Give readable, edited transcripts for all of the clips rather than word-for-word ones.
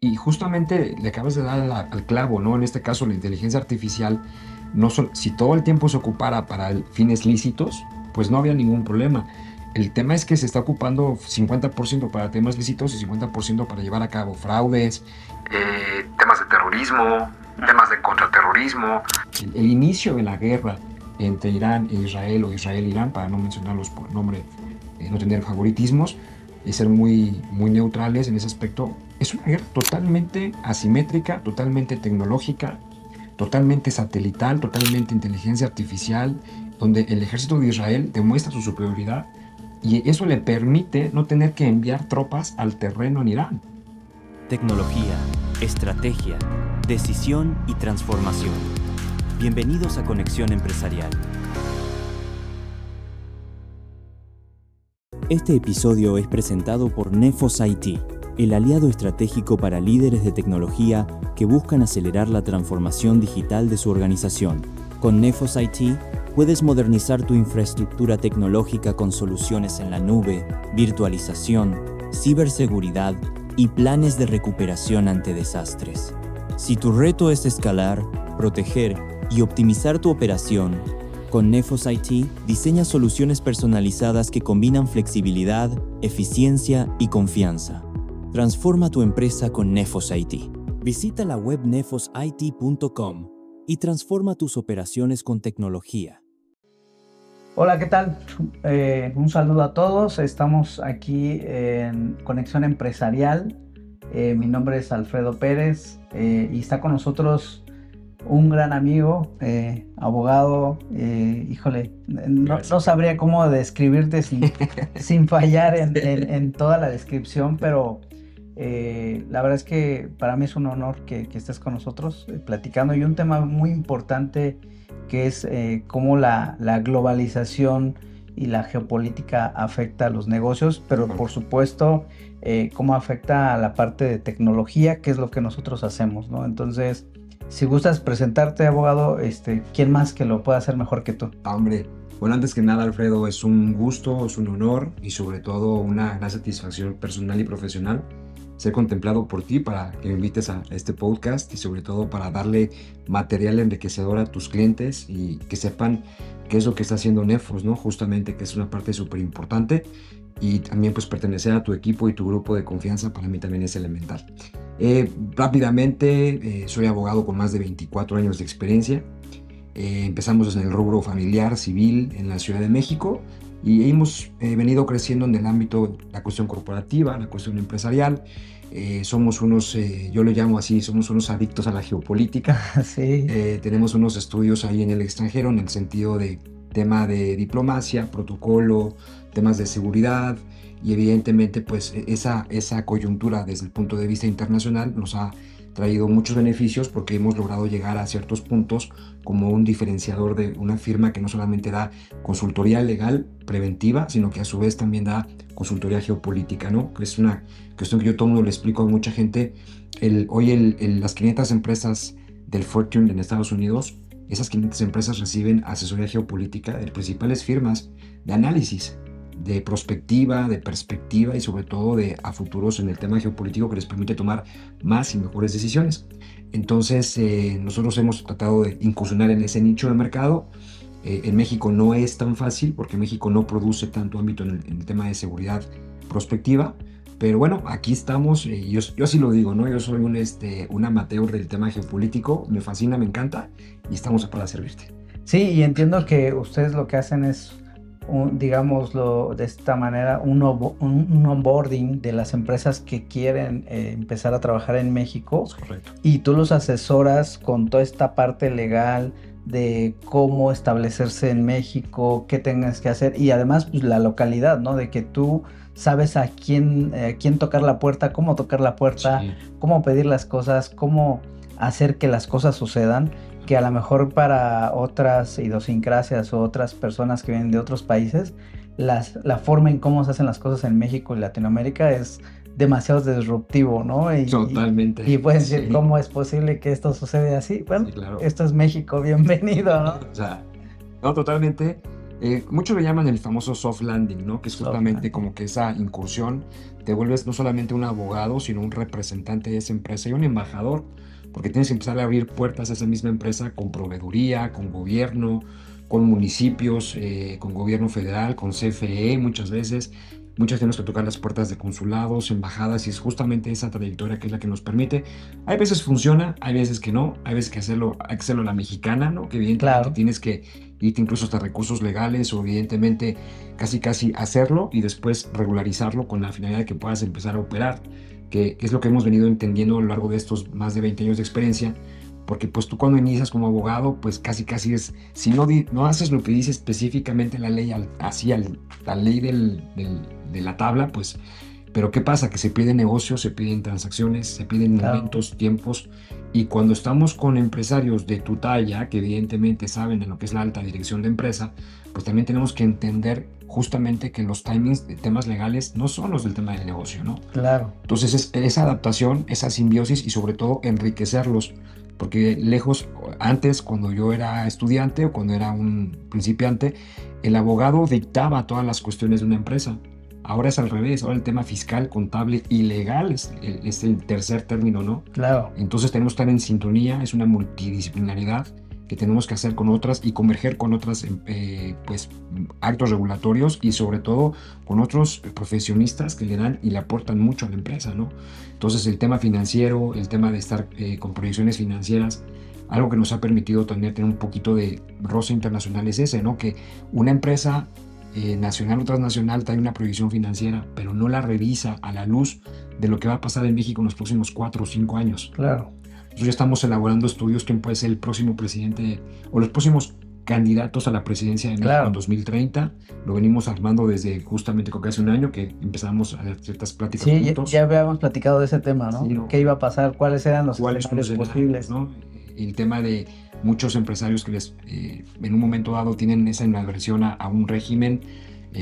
Y justamente le acabas de dar al clavo, ¿no? En este caso, la inteligencia artificial, si todo el tiempo se ocupara para fines lícitos, pues no había ningún problema. El tema es que se está ocupando 50% para temas lícitos y 50% para llevar a cabo fraudes, temas de terrorismo, temas de contraterrorismo. El inicio de la guerra entre Irán e Israel o Israel e Irán, para no mencionarlos por nombre, no tener favoritismos, y ser muy neutrales en ese aspecto, es una guerra totalmente asimétrica, totalmente tecnológica, totalmente satelital, totalmente inteligencia artificial, donde el ejército de Israel demuestra su superioridad y eso le permite no tener que enviar tropas al terreno en Irán. Tecnología, estrategia, decisión y transformación. Bienvenidos a Conexión Empresarial. Este episodio es presentado por Nefos IT, el aliado estratégico para líderes de tecnología que buscan acelerar la transformación digital de su organización. Con Nefos IT puedes modernizar tu infraestructura tecnológica con soluciones en la nube, virtualización, ciberseguridad y planes de recuperación ante desastres. Si tu reto es escalar, proteger y optimizar tu operación, con Nefos IT diseña soluciones personalizadas que combinan flexibilidad, eficiencia y confianza. Transforma tu empresa con Nefos IT. Visita la web nefosit.com y transforma tus operaciones con tecnología. Hola, ¿qué tal? Un saludo a todos. Estamos aquí en Conexión Empresarial. Mi nombre es Alfredo Pérez y está con nosotros un gran amigo, abogado. Híjole, no sabría cómo describirte sin fallar en toda la descripción, pero la verdad es que para mí es un honor que estés con nosotros platicando y un tema muy importante que es cómo la globalización y la geopolítica afecta a los negocios, pero por supuesto cómo afecta a la parte de tecnología, que es lo que nosotros hacemos, ¿no? Entonces, si gustas presentarte, abogado, ¿quién más que lo pueda hacer mejor que tú? Hombre, bueno, antes que nada, Alfredo, es un gusto, es un honor y sobre todo una gran satisfacción personal y profesional ser contemplado por ti para que me invites a este podcast y sobre todo para darle material enriquecedor a tus clientes y que sepan qué es lo que está haciendo Nefos, ¿no? Justamente que es una parte súper importante y también pues pertenecer a tu equipo y tu grupo de confianza para mí también es elemental. Rápidamente, soy abogado con más de 24 años de experiencia. Empezamos en el rubro familiar, civil en la Ciudad de México y hemos venido creciendo en el ámbito de la cuestión corporativa, la cuestión empresarial. Somos unos, yo lo llamo así, somos unos adictos a la geopolítica. Sí. Tenemos unos estudios ahí en el extranjero en el sentido de tema de diplomacia, protocolo, temas de seguridad y evidentemente pues esa coyuntura desde el punto de vista internacional nos ha traído muchos beneficios porque hemos logrado llegar a ciertos puntos como un diferenciador de una firma que no solamente da consultoría legal preventiva, sino que a su vez también da consultoría geopolítica, ¿no? Que es una cuestión que yo todo el mundo le explico a mucha gente. Hoy las 500 empresas del Fortune en Estados Unidos, esas 500 empresas reciben asesoría geopolítica de principales firmas de análisis, de prospectiva, de perspectiva y sobre todo de a futuros en el tema geopolítico que les permite tomar más y mejores decisiones. Entonces nosotros hemos tratado de incursionar en ese nicho de mercado. En México no es tan fácil porque México no produce tanto ámbito en el tema de seguridad prospectiva, pero bueno, aquí estamos. Yo así lo digo, ¿no? Yo soy un amateur del tema geopolítico, me fascina, me encanta y estamos para servirte. Sí, y entiendo que ustedes lo que hacen es digámoslo de esta manera, un onboarding de las empresas que quieren empezar a trabajar en México. Es correcto. Y tú los asesoras con toda esta parte legal de cómo establecerse en México, qué tengas que hacer y además pues, la localidad, ¿no? De que tú sabes a quién tocar la puerta, cómo tocar la puerta, sí, cómo pedir las cosas, cómo hacer que las cosas sucedan, que a lo mejor para otras idiosincrasias o otras personas que vienen de otros países, la forma en cómo se hacen las cosas en México y Latinoamérica es demasiado disruptivo, ¿no? Totalmente. Y pueden decir, sí. ¿Cómo es posible que esto sucede así? Bueno, sí, claro. Esto es México, bienvenido, ¿no? O sea, no, totalmente. Muchos le llaman el famoso soft landing, ¿no? Que es Soft justamente landing. como que esa incursión, te vuelves no solamente un abogado, sino un representante de esa empresa y un embajador, porque tienes que empezar a abrir puertas a esa misma empresa con proveeduría, con gobierno, con municipios, con gobierno federal, con CFE muchas veces. Muchas tenemos que tocar las puertas de consulados, embajadas, y es justamente esa trayectoria que es la que nos permite. Hay veces funciona, hay veces que no, hay veces que hay que hacerlo a la mexicana, ¿no? Que evidentemente Claro, tienes que irte incluso hasta recursos legales o evidentemente casi hacerlo y después regularizarlo con la finalidad de que puedas empezar a operar, que es lo que hemos venido entendiendo a lo largo de estos más de 20 años de experiencia, porque pues tú cuando inicias como abogado, pues casi es, si no, no haces lo que dice específicamente la ley, la ley de la tabla, pues, pero ¿qué pasa? Que se piden negocios, se piden transacciones, se piden claro, momentos, tiempos, y cuando estamos con empresarios de tu talla, que evidentemente saben en lo que es la alta dirección de empresa, pues también tenemos que entender justamente que los timings de temas legales no son los del tema del negocio, ¿no? claro. Entonces es esa adaptación, esa simbiosis y sobre todo enriquecerlos, porque lejos, antes cuando yo era estudiante o cuando era un principiante, el abogado dictaba todas las cuestiones de una empresa. Ahora es al revés, ahora el tema fiscal, contable y legal es el tercer término, ¿no? Claro, Entonces tenemos que estar en sintonía, es una multidisciplinaridad que tenemos que hacer con otras y converger con otras pues, actos regulatorios y sobre todo con otros profesionistas que le dan y le aportan mucho a la empresa, ¿no? Entonces el tema financiero, el tema de estar con proyecciones financieras, algo que nos ha permitido también tener un poquito de roce internacional es ese, ¿no? Que una empresa nacional o transnacional trae una proyección financiera, pero no la revisa a la luz de lo que va a pasar en México en los próximos 4 o 5 años. claro, Nosotros ya estamos elaborando estudios quién puede ser el próximo presidente o los próximos candidatos a la presidencia de México en claro. 2030. Lo venimos armando desde justamente creo que hace un año que empezamos a hacer ciertas pláticas Sí, ya juntos. habíamos platicado de ese tema, Sí, ¿no? ¿no? ¿Qué iba a pasar? ¿Cuáles eran los ¿Cuáles son los escenarios escenarios, posibles? no? El tema de muchos empresarios que en un momento dado tienen esa inadversión a un régimen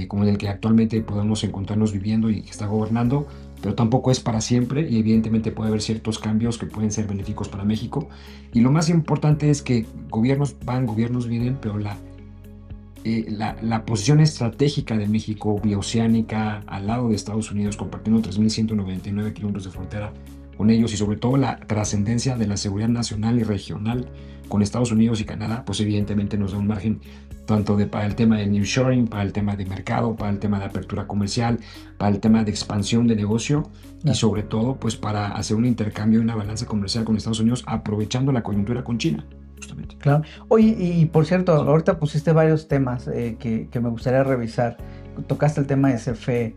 como en el que actualmente podemos encontrarnos viviendo y que está gobernando, pero tampoco es para siempre y evidentemente puede haber ciertos cambios que pueden ser benéficos para México. Y lo más importante es que gobiernos van, gobiernos vienen, pero la posición estratégica de México, bioceánica, al lado de Estados Unidos, compartiendo 3.199 kilómetros de frontera con ellos y sobre todo la trascendencia de la seguridad nacional y regional con Estados Unidos y Canadá, pues evidentemente nos da un margen tanto para el tema de nearshoring, para el tema de mercado, para el tema de apertura comercial, para el tema de expansión de negocio y Claro. sobre todo pues para hacer un intercambio y una balanza comercial con Estados Unidos aprovechando la coyuntura con China, justamente. Claro. Oye, y por cierto, ahorita pusiste varios temas que me gustaría revisar. Tocaste el tema de CFE.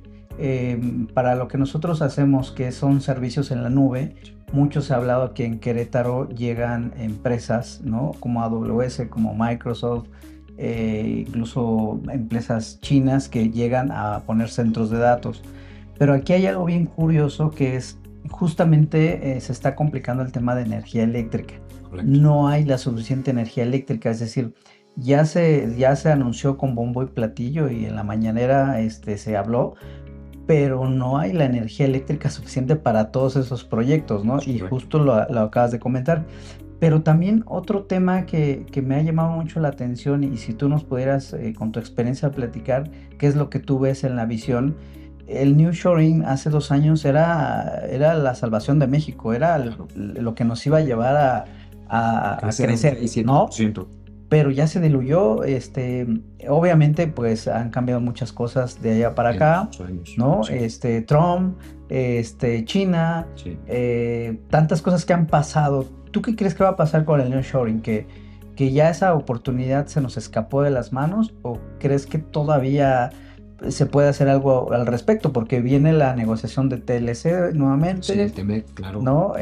Para lo que nosotros hacemos, que son servicios en la nube, mucho se ha hablado que en Querétaro llegan empresas, ¿no? Como AWS, como Microsoft, incluso empresas chinas que llegan a poner centros de datos. Pero aquí hay algo bien curioso que es justamente se está complicando el tema de energía eléctrica. Correcto. No hay la suficiente energía eléctrica, es decir, ya se anunció con bombo y platillo y en la mañanera se habló, pero no hay la energía eléctrica suficiente para todos esos proyectos, ¿no? Es Y correcto. justo lo acabas de comentar. Pero también otro tema que me ha llamado mucho la atención, y si tú nos pudieras, con tu experiencia platicar, qué es lo que tú ves en la visión. El nearshoring hace 2 años era la salvación de México, era Claro. lo que nos iba a llevar a Crecer un crecer, 6, ¿no? 7%. Pero ya se diluyó, obviamente, pues, han cambiado muchas cosas de allá para En acá, muchos años. ¿no? Sí, Trump, China, sí. tantas cosas que han pasado. ¿Tú qué crees que va a pasar con el nearshoring? ¿Que ya esa oportunidad se nos escapó de las manos o crees que todavía se puede hacer algo al respecto? Porque viene la negociación de TLC Sí, el nuevamente, TMEC, claro. ¿no?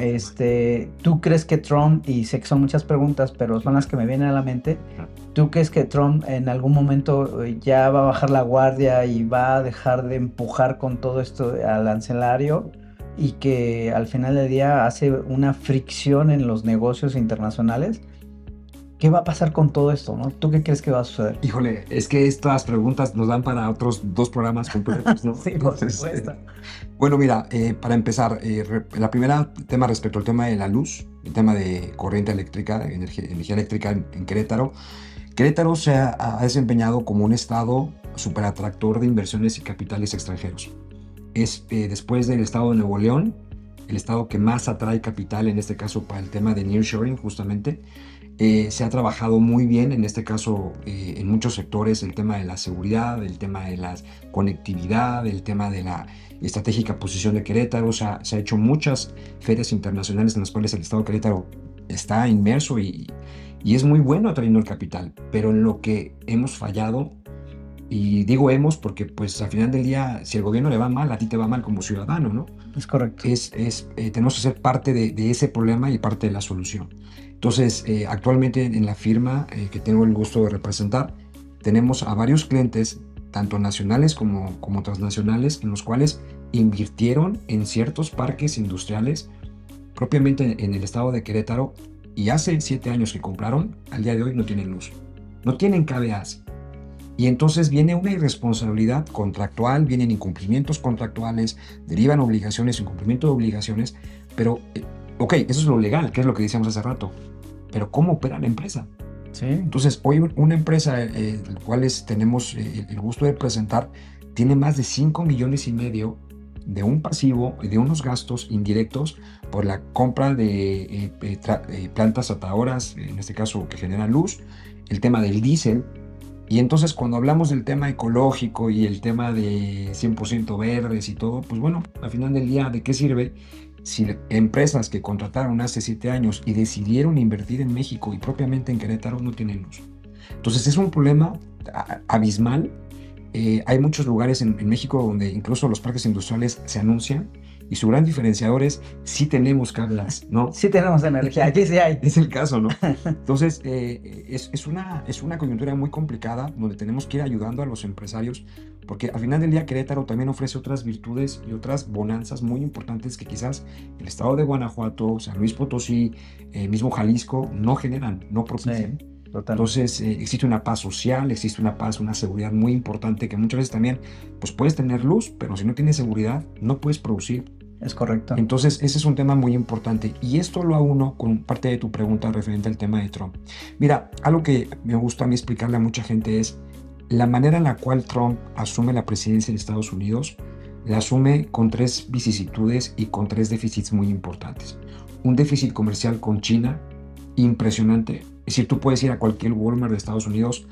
¿Tú crees que Trump, y sé que son muchas preguntas, pero son las que me vienen a la mente, Claro. ¿tú crees que Trump en algún momento ya va a bajar la guardia y va a dejar de empujar con todo esto al arancelario y que al final del día hace una fricción en los negocios internacionales? ¿Qué va a pasar con todo esto, no? ¿Tú qué crees que va a suceder? Híjole, es que estas preguntas nos dan para otros 2 programas completos, ¿no? Sí, por Entonces, supuesto. bueno, mira, para empezar, la primera tema respecto al tema de la luz, el tema de corriente eléctrica, energía eléctrica en Querétaro, Querétaro se ha desempeñado como un estado superatractor de inversiones y capitales extranjeros. Es, después del estado de Nuevo León, el estado que más atrae capital, en este caso para el tema de nearshoring justamente. Se ha trabajado muy bien, en este caso, en muchos sectores, el tema de la seguridad, el tema de la conectividad, el tema de la estratégica posición de Querétaro. O sea, se ha hecho muchas ferias internacionales en las cuales el estado de Querétaro está inmerso y es muy bueno atrayendo el capital, pero en lo que hemos fallado, y digo hemos porque pues al final del día, si el gobierno le va mal, a ti te va mal como ciudadano, ¿no? Es correcto. Tenemos que ser parte de ese problema y parte de la solución. Entonces, actualmente en la firma que tengo el gusto de representar, tenemos a varios clientes, tanto nacionales como transnacionales, en los cuales invirtieron en ciertos parques industriales propiamente en el estado de Querétaro, y hace 7 años que compraron, al día de hoy no tienen luz, no tienen KVAs. Y entonces viene una irresponsabilidad contractual, vienen incumplimientos contractuales, derivan obligaciones, incumplimiento de obligaciones, pero, ok, eso es lo legal, que es lo que decíamos hace rato, pero ¿cómo opera la empresa? Sí. Entonces, hoy una empresa, la cual tenemos el gusto de presentar, tiene más de 5,5 millones de un pasivo y de unos gastos indirectos por la compra de plantas tratadoras, en este caso que generan luz, el tema del diésel. Y entonces cuando hablamos del tema ecológico y el tema de 100% verdes y todo, pues bueno, al final del día, ¿de qué sirve si empresas que contrataron hace 7 años y decidieron invertir en México y propiamente en Querétaro no tienen luz? Entonces es un problema abismal. Hay muchos lugares en México donde incluso los parques industriales se anuncian y su gran diferenciador es sí tenemos cablas, ¿no? Sí tenemos energía, aquí sí hay. Es el caso, ¿no? Entonces, es una coyuntura muy complicada donde tenemos que ir ayudando a los empresarios, porque al final del día Querétaro también ofrece otras virtudes y otras bonanzas muy importantes que quizás el estado de Guanajuato, San Luis Potosí, mismo Jalisco, no generan, no propician. Sí, totalmente. Entonces, existe una paz social, existe una paz, una seguridad muy importante que muchas veces también, pues puedes tener luz, pero si no tienes seguridad, no puedes producir. Es correcto. Entonces, ese es un tema muy importante. Y esto lo auno con parte de tu pregunta referente al tema de Trump. Mira, algo que me gusta a mí explicarle a mucha gente es la manera en la cual Trump asume la presidencia de Estados Unidos. La asume con 3 vicisitudes y con 3 déficits muy importantes. Un déficit comercial con China impresionante. Es decir, tú puedes ir a cualquier Walmart de Estados Unidos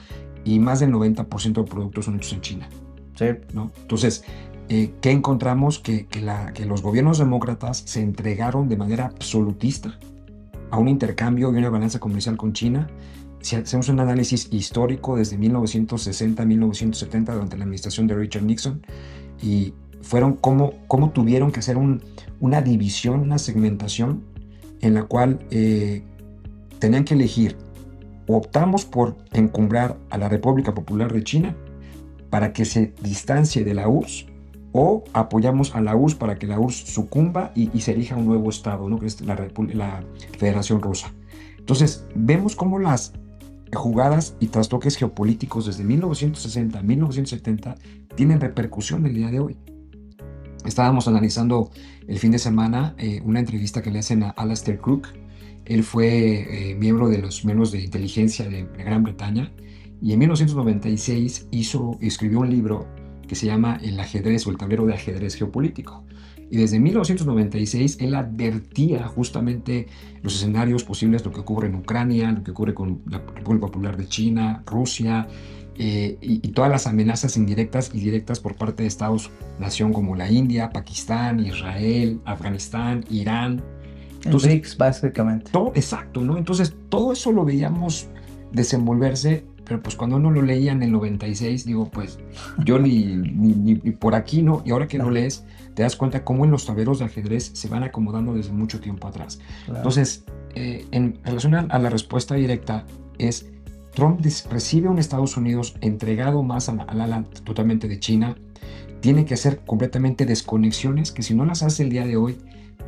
y más del 90% de productos son hechos en China. Sí. ¿No? Entonces, ¿qué encontramos? Que los gobiernos demócratas se entregaron de manera absolutista a un intercambio y una balanza comercial con China. Si hacemos un análisis histórico desde 1960 a 1970, durante la administración de Richard Nixon, y fueron cómo tuvieron que hacer una división, una segmentación en la cual tenían que elegir: optamos por encumbrar a la República Popular de China para que se distancie de la URSS, o apoyamos a la URSS para que la URSS sucumba y se elija un nuevo estado, ¿no? Que es la Federación Rusa. Entonces, vemos cómo las jugadas y trastoques geopolíticos desde 1960 a 1970 tienen repercusión el día de hoy. Estábamos analizando el fin de semana una entrevista que le hacen a Alastair Crooke. Él fue miembro de los miembros de inteligencia de Gran Bretaña, y en 1996 escribió un libro que se llama El ajedrez, o el tablero de ajedrez geopolítico. Y desde 1996 él advertía justamente los escenarios posibles, lo que ocurre en Ucrania, lo que ocurre con la República Popular de China, Rusia, y todas las amenazas indirectas y directas por parte de estados-nación como la India, Pakistán, Israel, Afganistán, Irán. Entonces, BRICS, básicamente. Exacto, ¿no? Entonces, todo eso lo veíamos desenvolverse, pero pues cuando uno lo leía en el 96, digo, pues yo ni por aquí, ¿no? Y ahora que lo lees, te das cuenta cómo en los tableros de ajedrez se van acomodando desde mucho tiempo atrás. Claro. Entonces, en relación a la respuesta directa, es: Trump recibe a un Estados Unidos entregado más al ala totalmente de China. Tiene que hacer completamente desconexiones que, si no las hace el día de hoy,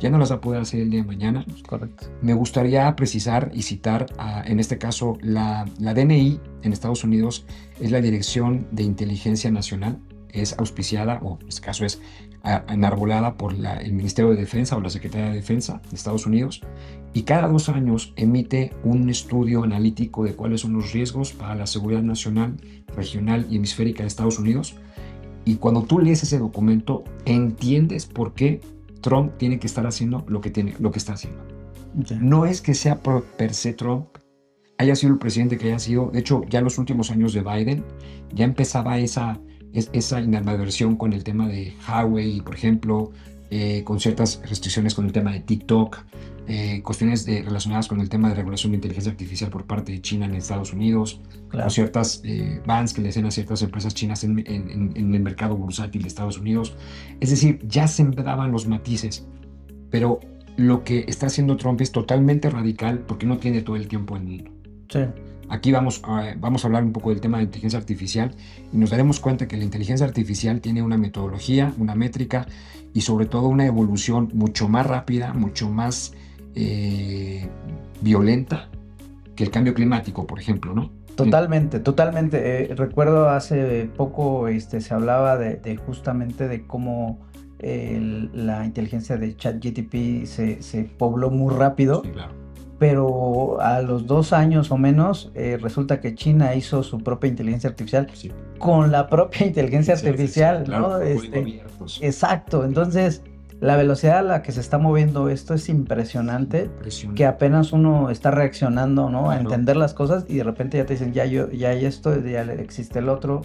ya no las va a poder hacer el día de mañana. Correcto. Me gustaría precisar y citar, en este caso, la DNI en Estados Unidos es la Dirección de Inteligencia Nacional. Es auspiciada, o en este caso es enarbolada por el Ministerio de Defensa o la Secretaría de Defensa de Estados Unidos, y cada 2 años emite un estudio analítico de cuáles son los riesgos para la seguridad nacional, regional y hemisférica de Estados Unidos. Y cuando tú lees ese documento, entiendes por qué Trump tiene que estar haciendo lo que está haciendo. Sí. No es que sea per se Trump haya sido el presidente que haya sido. De hecho, ya en los últimos años de Biden ya empezaba esa inadversión con el tema de Huawei, por ejemplo, con ciertas restricciones con el tema de TikTok, cuestiones relacionadas con el tema de regulación de inteligencia artificial por parte de China en Estados Unidos, Claro. con ciertas bans que le hacen a ciertas empresas chinas en el mercado bursátil de Estados Unidos. Es decir, ya sembraban los matices, pero lo que está haciendo Trump es totalmente radical porque no tiene todo el tiempo del mundo. Sí. Aquí vamos a hablar un poco del tema de inteligencia artificial y nos daremos cuenta que la inteligencia artificial tiene una metodología, una métrica y sobre todo una evolución mucho más rápida, mucho más violenta que el cambio climático, por ejemplo, ¿no? Totalmente, totalmente. Recuerdo hace poco se hablaba de justamente de cómo la inteligencia de ChatGPT se pobló muy rápido. Sí, claro. Pero a los 2 años o menos resulta que China hizo su propia inteligencia artificial Sí. con la propia inteligencia artificial, claro, ¿no? código abierto. Exacto, entonces la velocidad a la que se está moviendo esto es impresionante, Impresionante. que apenas uno está reaccionando, ¿no? A Claro. entender las cosas y de repente ya te dicen, ya hay esto, ya existe el otro.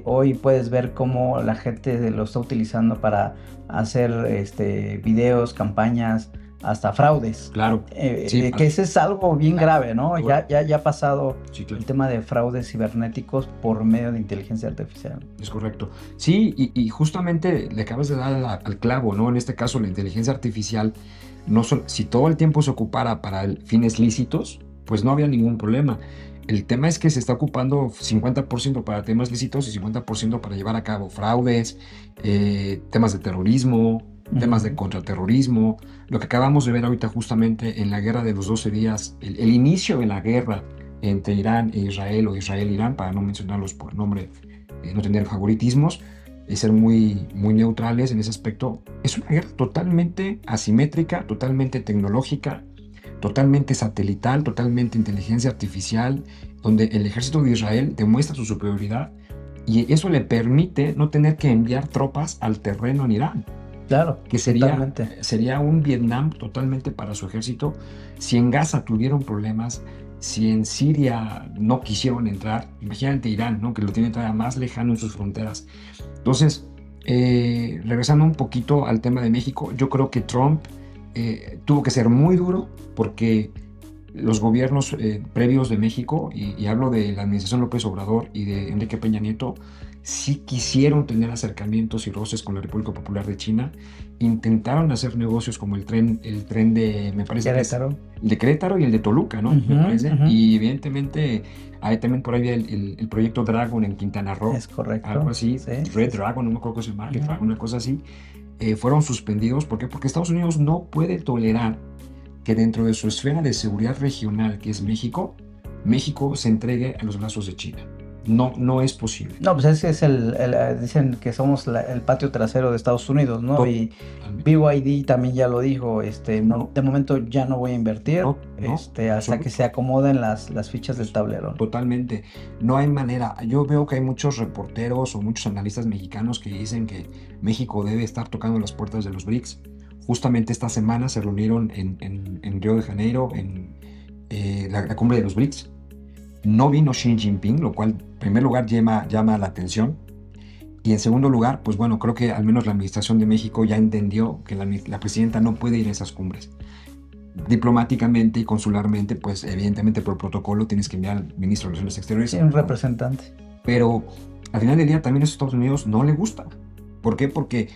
Hoy puedes ver cómo la gente lo está utilizando para hacer videos, campañas, hasta fraudes. Claro. Sí, Que ese es algo bien grave, ¿no? Claro. Ya ha pasado Sí, claro. el tema de fraudes cibernéticos por medio de inteligencia artificial. Es correcto. Sí, y justamente le acabas de dar al clavo, ¿no? En este caso, la inteligencia artificial, si todo el tiempo se ocupara para fines lícitos, pues no había ningún problema. El tema es que se está ocupando 50% para temas lícitos y 50% para llevar a cabo fraudes, temas de terrorismo, temas de contraterrorismo. Lo que acabamos de ver ahorita justamente en la guerra de los 12 días, el inicio de la guerra entre Irán e Israel o Israel-Irán, para no mencionarlos por nombre, no tener favoritismos, ser muy, muy neutrales en ese aspecto. Es una guerra totalmente asimétrica, totalmente tecnológica, totalmente satelital, totalmente inteligencia artificial, donde el ejército de Israel demuestra su superioridad y eso le permite no tener que enviar tropas al terreno en Irán. Claro, Que sería un Vietnam totalmente para su ejército. Si en Gaza tuvieron problemas, si en Siria no quisieron entrar, imagínate Irán, ¿no? Que lo tiene todavía más lejano en sus fronteras. Entonces, regresando un poquito al tema de México, yo creo que Trump tuvo que ser muy duro porque los gobiernos previos de México, y hablo de la administración López Obrador y de Enrique Peña Nieto, sí quisieron tener acercamientos y roces con la República Popular de China, intentaron hacer negocios como el tren de, me parece Querétaro. que es el de Querétaro y el de Toluca, ¿no? Me parece. Y evidentemente hay también por ahí el proyecto Dragon en Quintana Roo. Es correcto. Algo así, Sí. Red Dragon, no me acuerdo cómo se llama, Red Dragon, una cosa así. Fueron suspendidos. ¿Por qué? Porque Estados Unidos no puede tolerar que dentro de su esfera de seguridad regional, que es México, México se entregue a los brazos de China. No es posible. No, pues ese es dicen que somos el patio trasero de Estados Unidos, ¿no? Y BYD también ya lo dijo, no, de momento ya no voy a invertir, hasta que se acomoden las fichas del tablero. Totalmente, no hay manera. Yo veo que hay muchos reporteros o muchos analistas mexicanos que dicen que México debe estar tocando las puertas de los BRICS. Justamente esta semana se reunieron en Río de Janeiro, en la cumbre de los BRICS. No vino Xi Jinping, lo cual en primer lugar llama la atención. Y en segundo lugar, pues bueno, creo que al menos la administración de México ya entendió que la presidenta no puede ir a esas cumbres. Diplomáticamente y consularmente, pues evidentemente por protocolo tienes que enviar al ministro de Relaciones Exteriores. Sí, un representante. Pero al final del día también a Estados Unidos no le gusta. ¿Por qué? Porque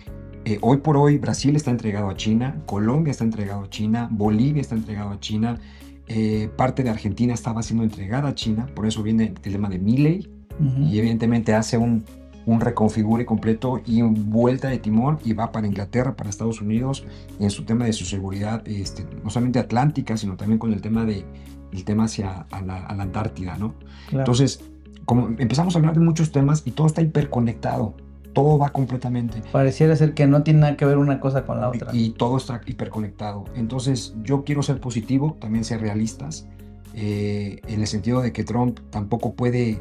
hoy por hoy Brasil está entregado a China, Colombia está entregado a China, Bolivia está entregado a China, parte de Argentina estaba siendo entregada a China, por eso viene el tema de Milei, y evidentemente hace un reconfigure completo y vuelta de timón y va para Inglaterra, para Estados Unidos, en su tema de su seguridad, no solamente atlántica, sino también con el tema hacia la Antártida, ¿no? Claro. Entonces, como empezamos a hablar de muchos temas y todo está hiperconectado. todo va completamente. Pareciera ser que no tiene nada que ver una cosa con la otra. Y todo está hiperconectado. Entonces, yo quiero ser positivo, también ser realistas, en el sentido de que Trump tampoco puede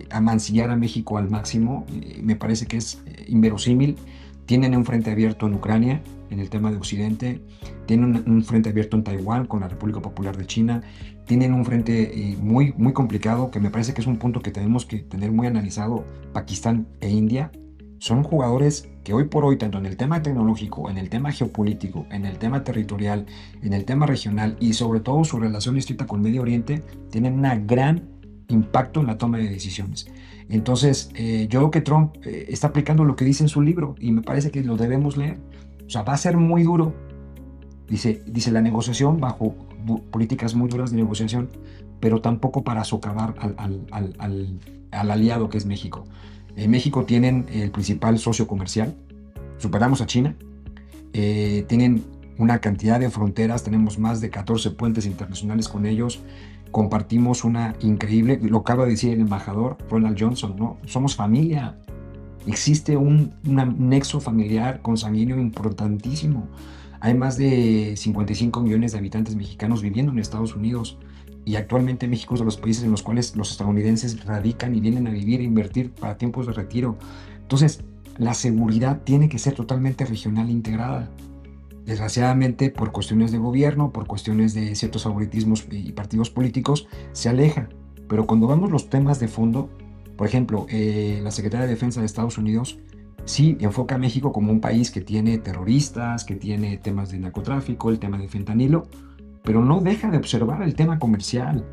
amancillar a México al máximo. Me parece que es inverosímil. Tienen un frente abierto en Ucrania, en el tema de Occidente. Tienen un frente abierto en Taiwán, con la República Popular de China. Tienen un frente muy, muy complicado, que me parece que es un punto que tenemos que tener muy analizado, Pakistán e India. Son jugadores que hoy por hoy, tanto en el tema tecnológico, en el tema geopolítico, en el tema territorial, en el tema regional y sobre todo su relación estricta con Medio Oriente, tienen un gran impacto en la toma de decisiones. Entonces, yo creo que Trump está aplicando lo que dice en su libro y me parece que lo debemos leer. O sea, va a ser muy duro, dice la negociación, bajo políticas muy duras de negociación, pero tampoco para socavar al aliado que es México. En México tienen el principal socio comercial, superamos a China, tienen una cantidad de fronteras, tenemos más de 14 puentes internacionales con ellos, compartimos una increíble, lo acaba de decir el embajador Ronald Johnson, ¿no? Somos familia, existe un nexo familiar consanguíneo importantísimo. Hay más de 55 millones de habitantes mexicanos viviendo en Estados Unidos. Y actualmente México es de los países en los cuales los estadounidenses radican y vienen a vivir e invertir para tiempos de retiro. Entonces, la seguridad tiene que ser totalmente regional e integrada. Desgraciadamente, por cuestiones de gobierno, por cuestiones de ciertos favoritismos y partidos políticos, se aleja. Pero cuando vemos los temas de fondo, por ejemplo, la Secretaría de Defensa de Estados Unidos sí enfoca a México como un país que tiene terroristas, que tiene temas de narcotráfico, el tema de fentanilo, pero no deja de observar el tema comercial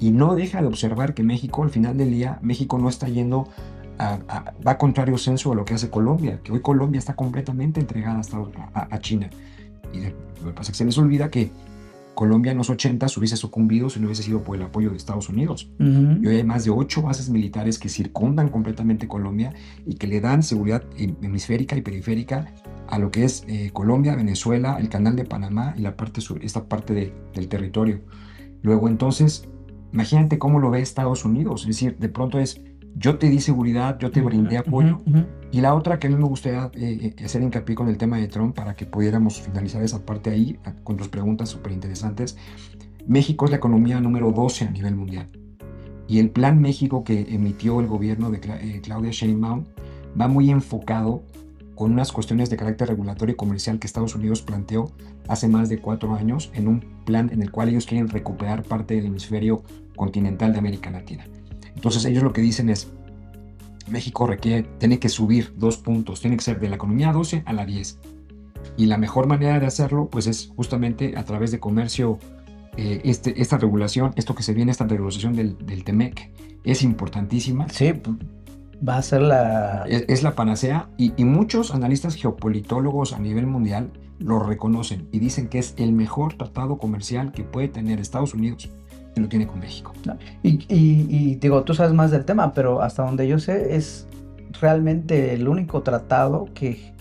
y no deja de observar que México, al final del día, México no está yendo va contrario senso a lo que hace Colombia, que hoy Colombia está completamente entregada a China. Y lo que pasa es que se les olvida que Colombia en los 80 hubiese sucumbido si no hubiese sido por el apoyo de Estados Unidos. Y hoy hay más de 8 bases militares que circundan completamente Colombia y que le dan seguridad hemisférica y periférica a lo que es Colombia, Venezuela, el Canal de Panamá y la parte sur, esta parte del territorio. Luego, entonces, imagínate cómo lo ve Estados Unidos. Es decir, de pronto es, yo te di seguridad, yo te brindé apoyo. Y la otra que a mí me gustaría hacer hincapié con el tema de Trump, para que pudiéramos finalizar esa parte ahí, con tus preguntas súper interesantes. México es la economía número 12 a nivel mundial. Y el plan México que emitió el gobierno de Claudia Sheinbaum va muy enfocado con unas cuestiones de carácter regulatorio y comercial que Estados Unidos planteó hace más de 4 años en un plan en el cual ellos quieren recuperar parte del hemisferio continental de América Latina. Entonces ellos lo que dicen es, México tiene que subir 2 puntos, tiene que ser de la economía 12 a la 10. Y la mejor manera de hacerlo pues es justamente a través de comercio, esta regulación, esto que se viene, esta regulación del TEMEC, es importantísima. Sí, va a ser es la panacea y muchos analistas geopolitólogos a nivel mundial lo reconocen y dicen que es el mejor tratado comercial que puede tener Estados Unidos y lo tiene con México. Y digo, tú sabes más del tema, pero hasta donde yo sé es realmente el único tratado que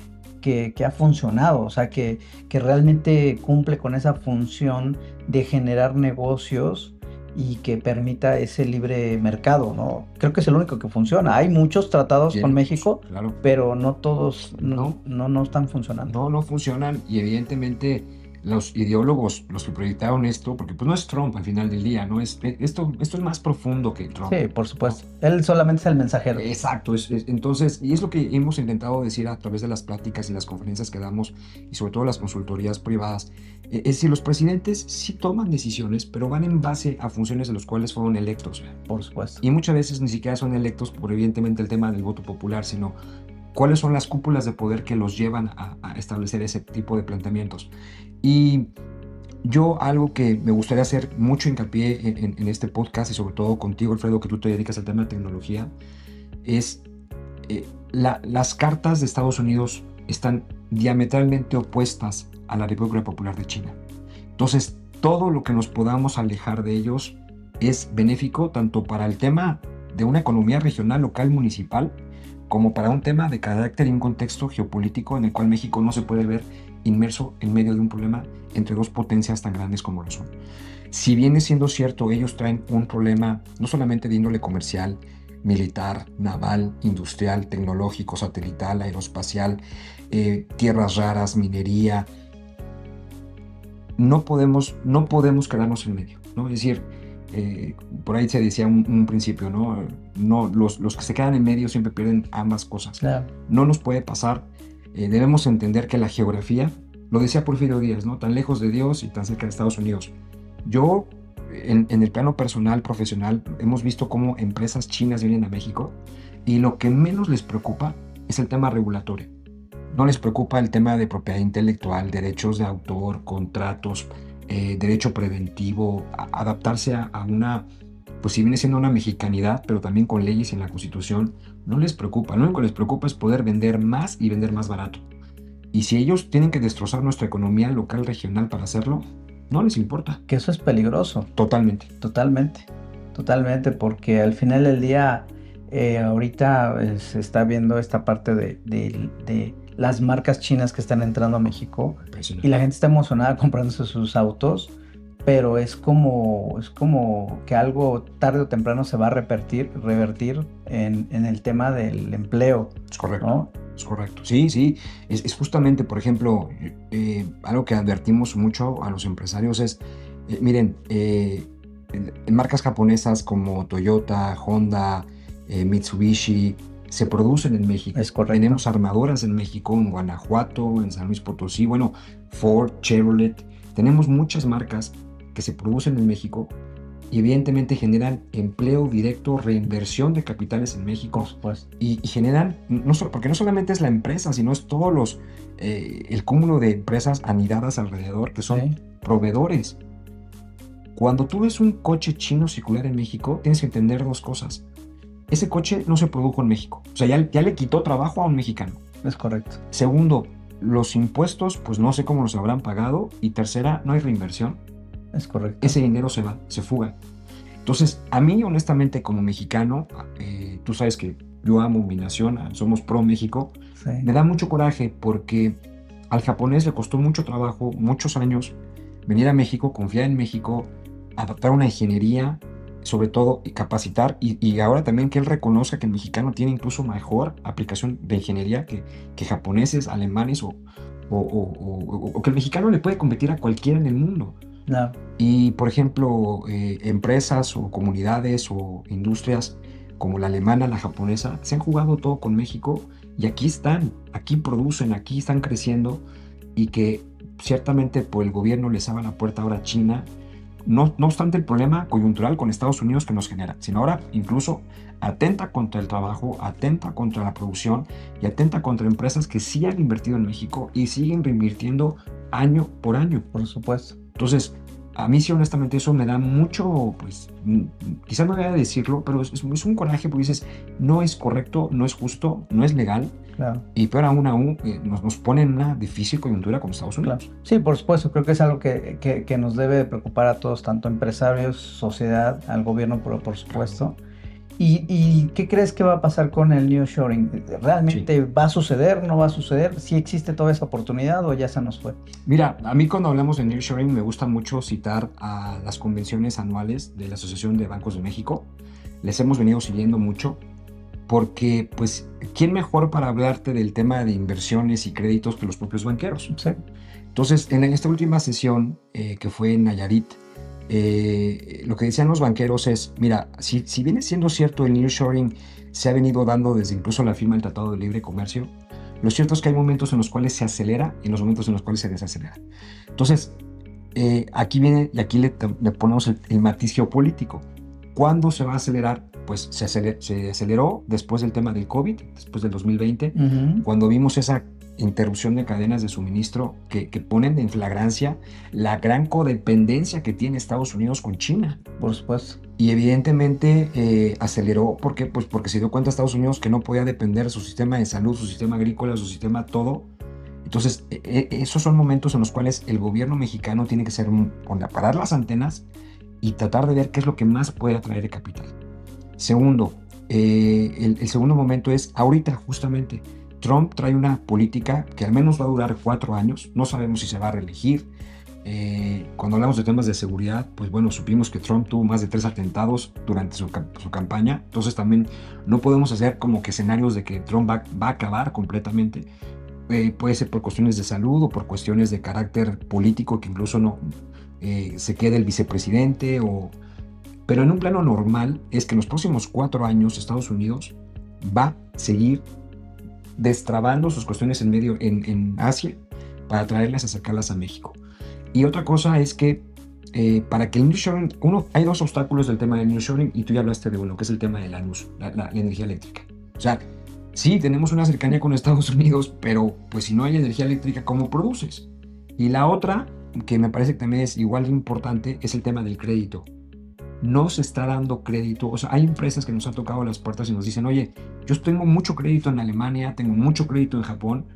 ha funcionado, o sea, que realmente cumple con esa función de generar negocios y que permita ese libre mercado, ¿no? Creo que es el único que funciona. Hay muchos tratados con México, claro, pero no todos no están funcionando. No funcionan y evidentemente los ideólogos, los que proyectaron esto, porque pues no es Trump al final del día, ¿no? Esto es más profundo que Trump. Sí, por supuesto. Él solamente es el mensajero. Exacto. Entonces, y es lo que hemos intentado decir a través de las pláticas y las conferencias que damos, y sobre todo las consultorías privadas, es decir, los presidentes sí toman decisiones, pero van en base a funciones de los cuales fueron electos. Por supuesto. Y muchas veces ni siquiera son electos por evidentemente el tema del voto popular, sino cuáles son las cúpulas de poder que los llevan a establecer ese tipo de planteamientos. Y yo algo que me gustaría hacer mucho hincapié en este podcast y sobre todo contigo, Alfredo, que tú te dedicas al tema de tecnología, es las cartas de Estados Unidos están diametralmente opuestas a la República Popular de China. Entonces, todo lo que nos podamos alejar de ellos es benéfico tanto para el tema de una economía regional, local, municipal, como para un tema de carácter y un contexto geopolítico en el cual México no se puede ver inmerso en medio de un problema entre 2 potencias tan grandes como lo son. Si viene siendo cierto, ellos traen un problema no solamente de índole comercial, militar, naval, industrial, tecnológico, satelital, aeroespacial, tierras raras, minería. No podemos quedarnos en medio, ¿no? Es decir, por ahí se decía un principio, ¿no? Los que se quedan en medio siempre pierden ambas cosas. Claro. No nos puede pasar. Debemos entender que la geografía, lo decía Porfirio Díaz, ¿no? Tan lejos de Dios y tan cerca de Estados Unidos. Yo, en el plano personal, profesional, hemos visto cómo empresas chinas vienen a México y lo que menos les preocupa es el tema regulatorio. No les preocupa el tema de propiedad intelectual, derechos de autor, contratos, derecho preventivo, adaptarse a una, pues si viene siendo una mexicanidad, pero también con leyes en la Constitución. No les preocupa. Lo único que les preocupa es poder vender más y vender más barato. Y si ellos tienen que destrozar nuestra economía local, regional para hacerlo, no les importa. Que eso es peligroso. Totalmente. Totalmente, porque al final del día, ahorita se está viendo esta parte de las marcas chinas que están entrando a México y la gente está emocionada comprándose sus autos, pero es como que algo tarde o temprano se va a revertir en el tema del empleo. Es correcto. ¿No? Es correcto. Sí. Es justamente, por ejemplo, algo que advertimos mucho a los empresarios es, miren, en marcas japonesas como Toyota, Honda, Mitsubishi, se producen en México. Es correcto. Tenemos armadoras en México, en Guanajuato, en San Luis Potosí, bueno, Ford, Chevrolet. Tenemos muchas marcas que se producen en México y evidentemente generan empleo directo, reinversión de capitales en México. Pues. Y generan, porque no solamente es la empresa, sino es todos el cúmulo de empresas anidadas alrededor que son proveedores. Cuando tú ves un coche chino circular en México, tienes que entender dos cosas. Ese coche no se produjo en México. O sea, ya le quitó trabajo a un mexicano. Es correcto. Segundo, los impuestos, pues no sé cómo los habrán pagado. Y tercera, no hay reinversión. Es correcto. Ese dinero se va, se fuga. Entonces, a mí, honestamente, como mexicano, tú sabes que yo amo mi nación, somos pro México. Sí. Me da mucho coraje porque al japonés le costó mucho trabajo, muchos años, venir a México, confiar en México, adaptar una ingeniería, sobre todo, y capacitar, y ahora también que él reconozca que el mexicano tiene incluso mejor aplicación de ingeniería que japoneses, alemanes o que el mexicano le puede competir a cualquiera en el mundo. No. Y, por ejemplo, empresas o comunidades o industrias como la alemana, la japonesa, se han jugado todo con México y aquí están, aquí producen, aquí están creciendo, y que ciertamente por el gobierno les abre la puerta ahora a China, no obstante el problema coyuntural con Estados Unidos que nos genera, sino ahora incluso atenta contra el trabajo, atenta contra la producción y atenta contra empresas que sí han invertido en México y siguen reinvirtiendo año por año. Por supuesto. Entonces, a mí sí, honestamente, eso me da mucho, pues, quizás no deba decirlo, pero es un coraje porque dices, no es correcto, no es justo, no es legal. Claro. Y peor aún, nos pone en una difícil coyuntura con Estados Unidos. Claro. Sí, por supuesto, creo que es algo que nos debe preocupar a todos, tanto empresarios, sociedad, al gobierno, por supuesto. Claro. ¿Y qué crees que va a pasar con el nearshoring? ¿Realmente va a suceder, no va a suceder? ¿Sí existe toda esa oportunidad o ya se nos fue? Mira, a mí cuando hablamos de nearshoring me gusta mucho citar a las convenciones anuales de la Asociación de Bancos de México. Les hemos venido siguiendo mucho porque, pues, ¿quién mejor para hablarte del tema de inversiones y créditos que los propios banqueros? Sí. Entonces, en esta última sesión que fue en Nayarit, lo que decían los banqueros es, mira, si viene siendo cierto el nearshoring se ha venido dando desde incluso la firma del Tratado de Libre Comercio, lo cierto es que hay momentos en los cuales se acelera y los momentos en los cuales se desacelera. Entonces, aquí viene, y aquí le ponemos el matiz geopolítico. ¿Cuándo se va a acelerar? Pues se aceleró después del tema del COVID, después del 2020, cuando vimos esa interrupción de cadenas de suministro que ponen en flagrancia la gran codependencia que tiene Estados Unidos con China. Por supuesto. Y evidentemente aceleró, ¿por qué? Pues porque se dio cuenta Estados Unidos que no podía depender de su sistema de salud, su sistema agrícola, su sistema todo. Entonces, esos son momentos en los cuales el gobierno mexicano tiene que parar las antenas y tratar de ver qué es lo que más puede atraer el capital. Segundo, el segundo momento es ahorita justamente. Trump trae una política que al menos va a durar 4 años, no sabemos si se va a reelegir, Cuando hablamos de temas de seguridad, pues bueno, supimos que Trump tuvo más de 3 atentados durante su campaña, entonces también no podemos hacer como que escenarios de que Trump va a acabar completamente. Puede ser por cuestiones de salud o por cuestiones de carácter político, que incluso no se quede el vicepresidente. Pero en un plano normal es que en los próximos 4 años Estados Unidos va a seguir destrabando sus cuestiones en Asia para traerlas, acercarlas a México. Y otra cosa es que para que el nearshoring, hay 2 obstáculos del tema del nearshoring, y tú ya hablaste de uno, que es el tema de la luz, la energía eléctrica. O sea, sí, tenemos una cercanía con Estados Unidos, pero pues si no hay energía eléctrica, ¿cómo produces? Y la otra, que me parece que también es igual de importante, es el tema del crédito. No se está dando crédito. O sea, hay empresas que nos han tocado las puertas y nos dicen, oye, yo tengo mucho crédito en Alemania, tengo mucho crédito en Japón,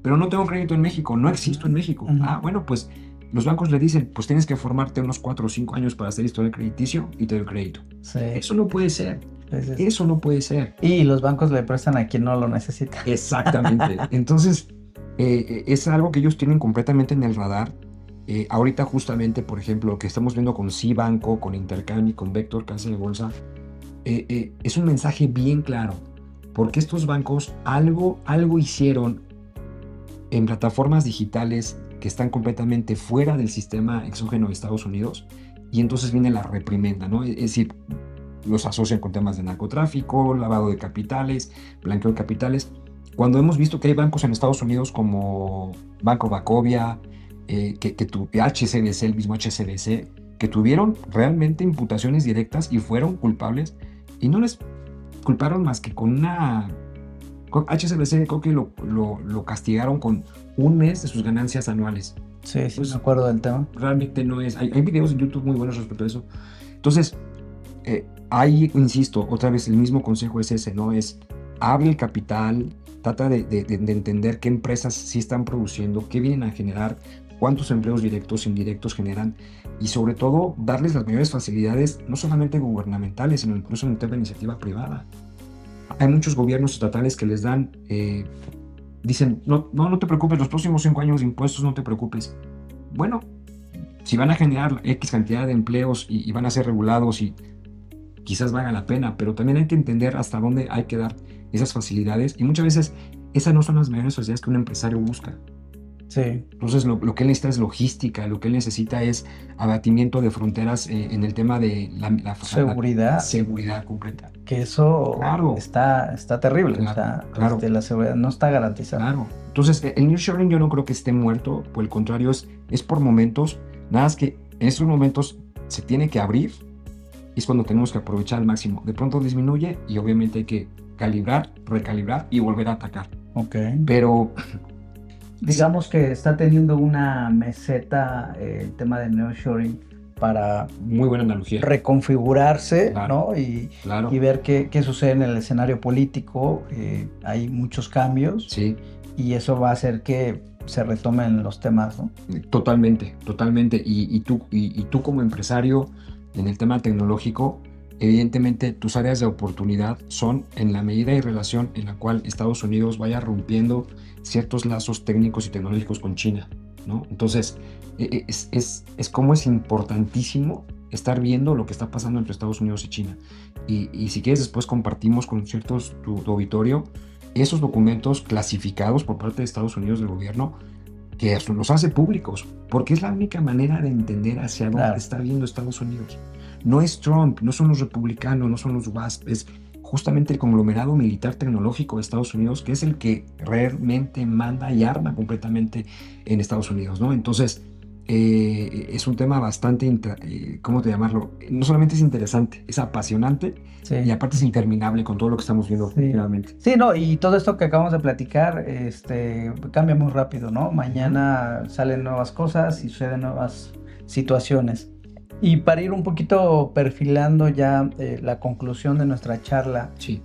pero no tengo crédito en México, no existo en México. Bueno, pues los bancos le dicen, pues tienes que formarte unos 4 o 5 años para hacer historial crediticio y te doy crédito. Sí. Eso no puede ser. Eso no puede ser. Y los bancos le prestan a quien no lo necesita. Exactamente. Entonces, es algo que ellos tienen completamente en el radar. Ahorita justamente, por ejemplo, lo que estamos viendo con Cibanco, con Intercambio, con Vector, Casa de Bolsa, es un mensaje bien claro, porque estos bancos algo hicieron en plataformas digitales que están completamente fuera del sistema exógeno de Estados Unidos, y entonces viene la reprimenda, ¿no? Es decir, los asocian con temas de narcotráfico, lavado de capitales, blanqueo de capitales, cuando hemos visto que hay bancos en Estados Unidos como Banco Bacovia, HSBC, el mismo HSBC, que tuvieron realmente imputaciones directas y fueron culpables, y no les culparon más que con HSBC creo que lo castigaron con 1 mes de sus ganancias anuales. Sí, pues, me acuerdo del tema. Realmente no es... Hay videos en YouTube muy buenos respecto a eso. Entonces, ahí, insisto, otra vez el mismo consejo es ese, ¿no? Es, abre el capital, trata de entender qué empresas sí están produciendo, qué vienen a generar, cuántos empleos directos e indirectos generan, y sobre todo darles las mayores facilidades, no solamente gubernamentales, sino incluso en el tema de iniciativa privada. Hay muchos gobiernos estatales que les dan, dicen, no te preocupes, los próximos 5 años de impuestos no te preocupes. Bueno, si van a generar X cantidad de empleos y van a ser regulados y quizás valga la pena, pero también hay que entender hasta dónde hay que dar esas facilidades, y muchas veces esas no son las mayores facilidades que un empresario busca. Sí. Entonces lo que él necesita es logística, lo que él necesita es abatimiento de fronteras en el tema de la seguridad completa. Que eso claro, está terrible, claro. La seguridad no está garantizada. Claro. Entonces el nearshoring yo no creo que esté muerto, por el contrario es por momentos, nada más que en estos momentos se tiene que abrir, y es cuando tenemos que aprovechar al máximo. De pronto disminuye y obviamente hay que calibrar, recalibrar y volver a atacar. Pero digamos que está teniendo una meseta el tema de nearshoring para muy buena analogía, reconfigurarse, claro, ¿no? Y ver qué sucede en el escenario político. Hay muchos cambios, sí, y eso va a hacer que se retomen los temas, ¿no? Totalmente. Y tú como empresario en el tema tecnológico, evidentemente tus áreas de oportunidad son en la medida y relación en la cual Estados Unidos vaya rompiendo ciertos lazos técnicos y tecnológicos con China, ¿no? Entonces, es como es importantísimo estar viendo lo que está pasando entre Estados Unidos y China. Y si quieres, después compartimos con tu auditorio esos documentos clasificados por parte de Estados Unidos del gobierno, que los hace públicos, porque es la única manera de entender hacia dónde está viendo Estados Unidos. No es Trump, no son los republicanos, no son los WASP, es justamente el conglomerado militar tecnológico de Estados Unidos, que es el que realmente manda y arma completamente en Estados Unidos, ¿no? Entonces, es un tema bastante, ¿cómo te llamarlo? No solamente es interesante, es apasionante, sí, y aparte es interminable con todo lo que estamos viendo finalmente. Sí, no, y todo esto que acabamos de platicar cambia muy rápido, ¿no? Mañana salen nuevas cosas y suceden nuevas situaciones. Y para ir un poquito perfilando ya la conclusión de nuestra charla, sí,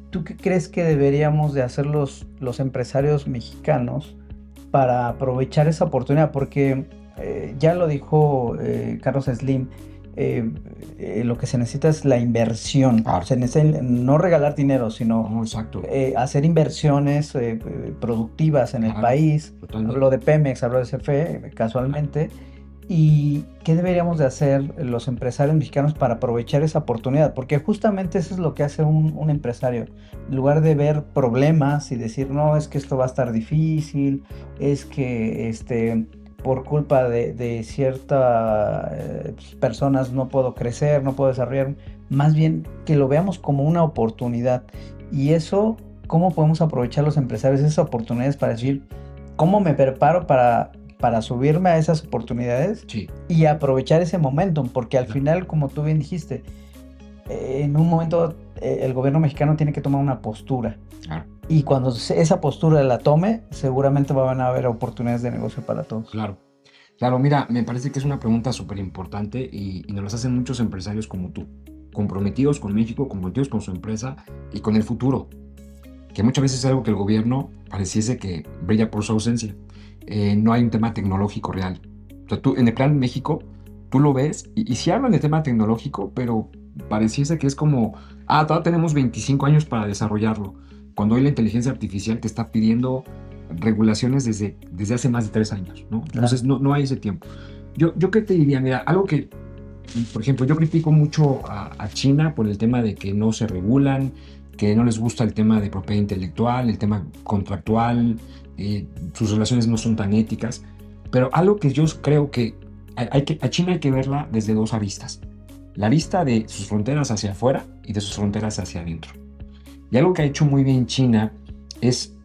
¿tú qué crees que deberíamos de hacer los empresarios mexicanos para aprovechar esa oportunidad? Porque ya lo dijo Carlos Slim, lo que se necesita es la inversión. Se necesita no regalar dinero, sino hacer inversiones productivas en el país. Totalmente. Hablo de Pemex, hablo de CFE casualmente, ¿Y qué deberíamos de hacer los empresarios mexicanos para aprovechar esa oportunidad? Porque justamente eso es lo que hace un empresario. En lugar de ver problemas y decir, no, es que esto va a estar difícil, es que por culpa de ciertas personas no puedo crecer, no puedo desarrollar, más bien que lo veamos como una oportunidad. Y eso, ¿cómo podemos aprovechar los empresarios esas oportunidades para decir, cómo me preparo para subirme a esas oportunidades Sí, y aprovechar ese momentum? Porque al claro, final, como tú bien dijiste, en un momento el gobierno mexicano tiene que tomar una postura. claro, Y cuando esa postura la tome, seguramente van a haber oportunidades de negocio para todos. claro. Claro, mira, me parece que es una pregunta súper importante y nos las hacen muchos empresarios como tú, comprometidos con México, comprometidos con su empresa y con el futuro, que muchas veces es algo que el gobierno pareciese que brilla por su ausencia. No hay un tema tecnológico real. O sea, tú, en el plan México, tú lo ves y sí hablan de tema tecnológico, pero pareciese que es como, todavía tenemos 25 años para desarrollarlo, cuando hoy la inteligencia artificial te está pidiendo regulaciones desde hace más de 3 años, ¿no? Claro. Entonces no hay ese tiempo. Yo qué te diría, mira, algo que, por ejemplo, yo critico mucho a China por el tema de que no se regulan, que no les gusta el tema de propiedad intelectual, el tema contractual, sus relaciones no son tan éticas, pero algo que yo creo que a China hay que verla desde dos aristas. La arista de sus fronteras hacia afuera y de sus fronteras hacia adentro. Y algo que ha hecho muy bien China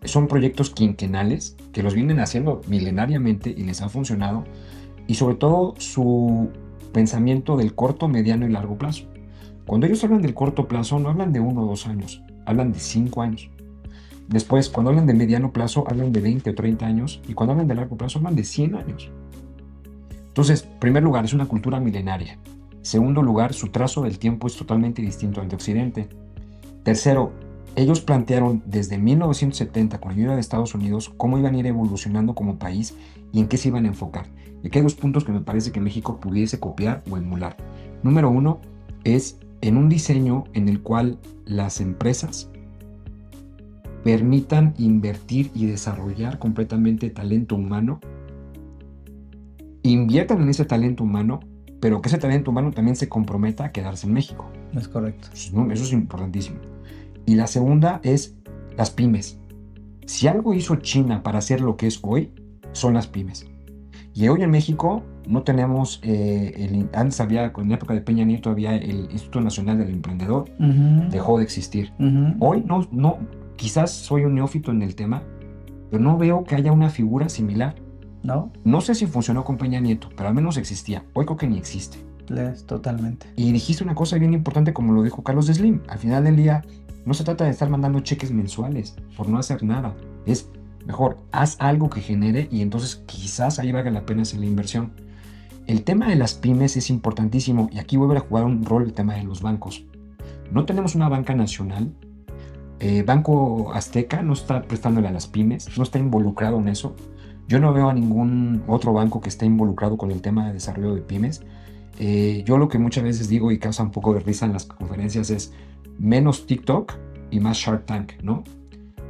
son proyectos quinquenales que los vienen haciendo milenariamente y les ha funcionado, y sobre todo su pensamiento del corto, mediano y largo plazo. Cuando ellos hablan del corto plazo, no hablan de 1 o 2 años, hablan de 5 años. Después, cuando hablan de mediano plazo, hablan de 20 o 30 años, y cuando hablan de largo plazo, hablan de 100 años. Entonces, en primer lugar, es una cultura milenaria. Segundo lugar, su trazo del tiempo es totalmente distinto al de Occidente. Tercero, ellos plantearon desde 1970, con ayuda de Estados Unidos, cómo iban a ir evolucionando como país y en qué se iban a enfocar. Y aquí hay dos puntos que me parece que México pudiese copiar o emular. Número uno es en un diseño en el cual las empresas permitan invertir y desarrollar completamente talento humano, inviertan en ese talento humano, pero que ese talento humano también se comprometa a quedarse en México. Es correcto. Eso es importantísimo. Y la segunda es las pymes. Si algo hizo China para hacer lo que es hoy, son las pymes. Y hoy en México no tenemos, antes había, en la época de Peña Nieto había el Instituto Nacional del Emprendedor, dejó de existir. Hoy no, quizás soy un neófito en el tema, pero no veo que haya una figura similar. ¿No? No sé si funcionó con Peña Nieto, pero al menos existía. Hoy creo que ni existe. Totalmente. Y dijiste una cosa bien importante, como lo dijo Carlos Slim. Al final del día, no se trata de estar mandando cheques mensuales por no hacer nada. Es mejor, haz algo que genere y entonces quizás ahí valga la pena hacer la inversión. El tema de las pymes es importantísimo y aquí vuelve a jugar un rol el tema de los bancos. No tenemos una banca nacional. Banco Azteca no está prestándole a las pymes, no está involucrado en eso. Yo no veo a ningún otro banco que esté involucrado con el tema de desarrollo de pymes. Yo lo que muchas veces digo y causa un poco de risa en las conferencias es menos TikTok y más Shark Tank, ¿no?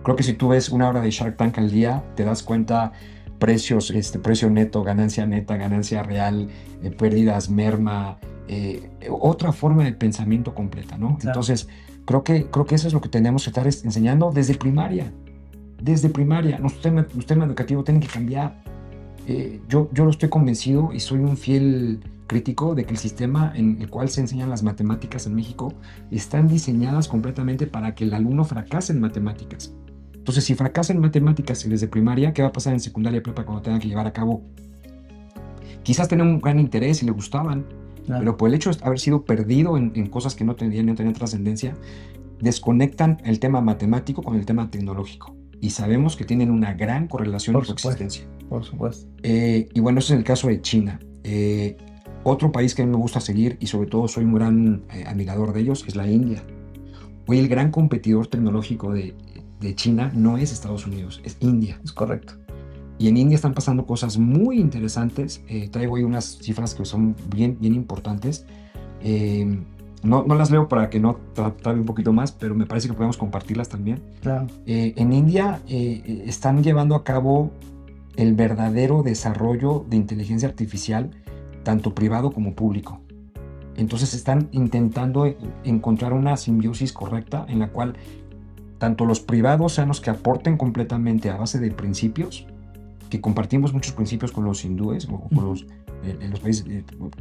Creo que si tú ves una hora de Shark Tank al día, te das cuenta precios, precio neto, ganancia neta, ganancia real, pérdidas, merma, otra forma de pensamiento completa, ¿no? Claro. Entonces, creo que eso es lo que tenemos que estar enseñando desde primaria. Desde primaria. Nuestro tema educativo tiene que cambiar. Yo lo estoy convencido y soy un fiel crítico de que el sistema en el cual se enseñan las matemáticas en México están diseñadas completamente para que el alumno fracase en matemáticas. Entonces, si fracasa en matemáticas desde primaria, ¿qué va a pasar en secundaria y prepa cuando tenga que llevar a cabo? Quizás tenía un gran interés y le gustaban, Claro. pero por el hecho de haber sido perdido en cosas que no tenían trascendencia, desconectan el tema matemático con el tema tecnológico. Y sabemos que tienen una gran correlación y coexistencia. Por supuesto. Y bueno, ese es el caso de China. Otro país que a mí me gusta seguir y sobre todo soy un gran admirador de ellos es la India. Hoy el gran competidor tecnológico de China no es Estados Unidos, es India. Es correcto. Y en India están pasando cosas muy interesantes. Traigo ahí unas cifras que son bien importantes. No las leo para que no tarde un poquito más, pero me parece que podemos compartirlas también. Claro. En India están llevando a cabo el verdadero desarrollo de inteligencia artificial tanto privado como público. Entonces están intentando encontrar una simbiosis correcta en la cual tanto los privados sean los que aporten completamente a base de principios, que compartimos muchos principios con los hindúes o con los países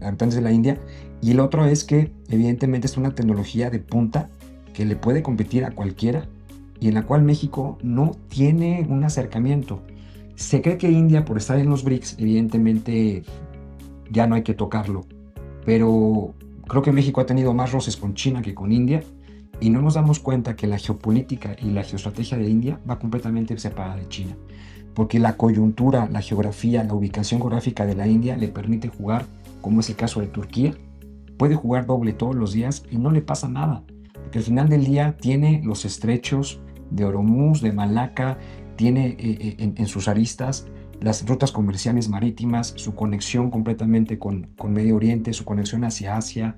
habitantes de la India, y el otro es que evidentemente es una tecnología de punta que le puede competir a cualquiera y en la cual México no tiene un acercamiento. Se cree que India, por estar en los BRICS, evidentemente ya no hay que tocarlo, pero creo que México ha tenido más roces con China que con India y no nos damos cuenta que la geopolítica y la geoestrategia de India va completamente separada de China, porque la coyuntura, la geografía, la ubicación geográfica de la India le permite jugar, como es el caso de Turquía, puede jugar doble todos los días y no le pasa nada, porque al final del día tiene los estrechos de Hormuz, de Malaca, tiene en sus aristas las rutas comerciales marítimas, su conexión completamente con Medio Oriente, su conexión hacia Asia.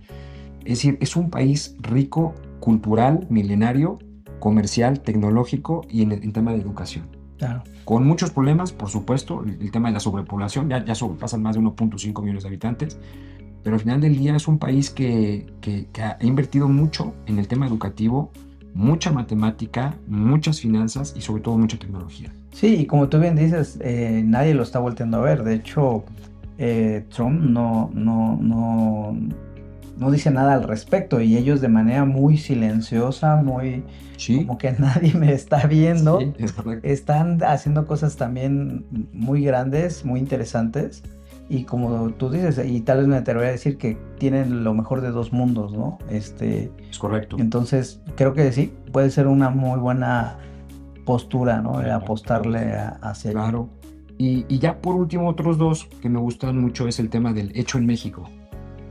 Es decir, es un país rico, cultural, milenario, comercial, tecnológico y en tema de educación. Claro. Con muchos problemas, por supuesto, el tema de la sobrepoblación, ya sobrepasan más de 1.5 millones de habitantes, pero al final del día es un país que ha invertido mucho en el tema educativo, mucha matemática, muchas finanzas y sobre todo mucha tecnología. Sí, y como tú bien dices, nadie lo está volteando a ver. De hecho, Trump no dice nada al respecto y ellos de manera muy silenciosa, muy Sí, como que nadie me está viendo, sí, es correcto. están haciendo cosas también muy grandes, muy interesantes. Y como tú dices, y tal vez me atrevería a decir que tienen lo mejor de dos mundos, ¿no? Es correcto. Entonces, creo que sí, puede ser una muy buena postura, ¿no? De apostarle hacia allá. Claro. Y ya por último, otros dos que me gustan mucho es el tema del hecho en México.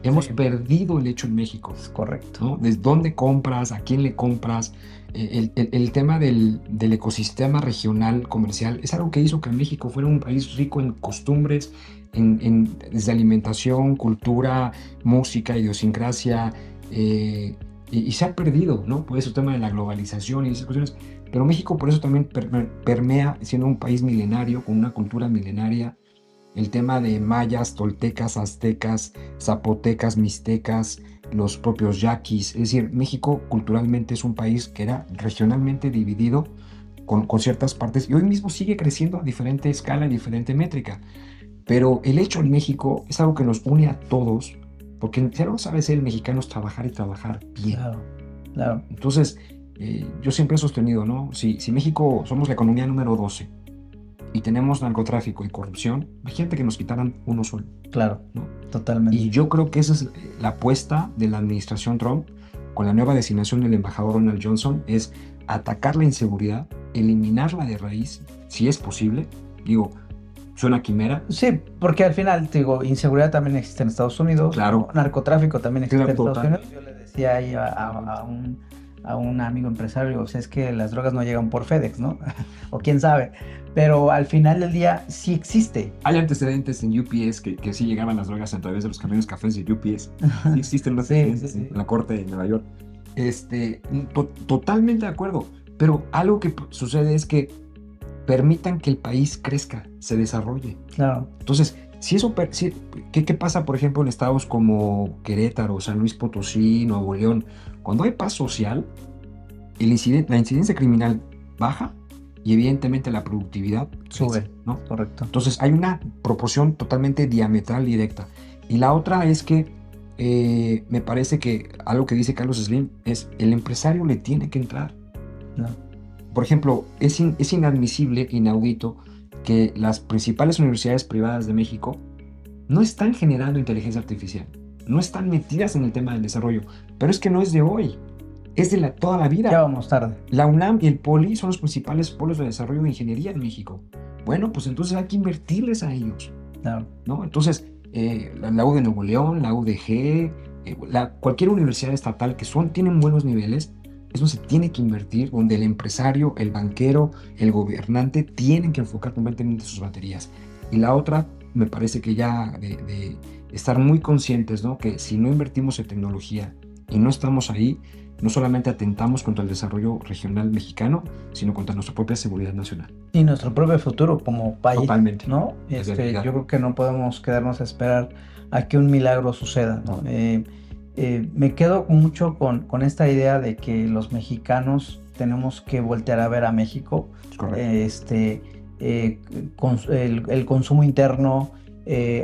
Hemos Sí. perdido el hecho en México, Es correcto. ¿no? ¿Desde dónde compras? ¿A quién le compras? El tema del ecosistema regional comercial es algo que hizo que México fuera un país rico en costumbres, desde alimentación, cultura, música, idiosincrasia, y se ha perdido, ¿no? Por eso el tema de la globalización y esas cuestiones. Pero México por eso también permea, siendo un país milenario, con una cultura milenaria, el tema de mayas, toltecas, aztecas, zapotecas, mixtecas, los propios yaquis. Es decir, México culturalmente es un país que era regionalmente dividido con ciertas partes y hoy mismo sigue creciendo a diferente escala y diferente métrica. Pero el hecho en México es algo que nos une a todos, porque si algo sabe ser el mexicano es trabajar y trabajar bien. Claro, claro. Entonces, yo siempre he sostenido, ¿no? Si México somos la economía número 12 y tenemos narcotráfico y corrupción, imagínate que nos quitaran uno solo, Claro, ¿no? totalmente. Y yo creo que esa es la apuesta de la administración Trump con la nueva designación del embajador Ronald Johnson, es atacar la inseguridad, eliminarla de raíz, si es posible. Digo, suena quimera. Sí, porque al final, te digo, inseguridad también existe en Estados Unidos, Claro. ¿no? Narcotráfico también existe Claro, en Estados total. Unidos. Yo le decía ahí a un amigo empresario, o sea, es que las drogas no llegan por FedEx, ¿no? O quién sabe, pero al final del día sí existe. Hay antecedentes en UPS que sí llegaban las drogas a través de los camiones cafés de UPS. Sí existen los Sí, antecedentes sí, sí. en la corte de Nueva York. Totalmente de acuerdo. Pero algo que sucede es que permitan que el país crezca, se desarrolle. Claro, Entonces, ¿qué pasa, por ejemplo, en estados como Querétaro, San Luis Potosí, Nuevo León? Cuando hay paz social, la incidencia criminal baja y evidentemente la productividad sube, ¿no? correcto. Entonces hay una proporción totalmente diametral directa. Y la otra es que me parece que algo que dice Carlos Slim es el empresario le tiene que entrar. No. Por ejemplo, es inadmisible, inaudito, que las principales universidades privadas de México no están generando inteligencia artificial, no están metidas en el tema del desarrollo, pero es que no es de hoy, es de toda la vida. Ya vamos tarde. La UNAM y el POLI son los principales polos de desarrollo de ingeniería en México. Bueno, pues entonces hay que invertirles a ellos, Claro. ¿no? Entonces, la U de Nuevo León, la UDG, cualquier universidad estatal que tienen buenos niveles, eso se tiene que invertir, donde el empresario, el banquero, el gobernante tienen que enfocar completamente sus baterías. Y la otra, me parece que ya de estar muy conscientes, ¿no? Que si no invertimos en tecnología y no estamos ahí, no solamente atentamos contra el desarrollo regional mexicano, sino contra nuestra propia seguridad nacional. Y nuestro propio futuro como país. Totalmente. ¿No? Es realidad. Yo creo que no podemos quedarnos a esperar a que un milagro suceda, ¿no? Me quedo mucho con esta idea de que los mexicanos tenemos que voltear a ver a México. Correcto. El consumo interno.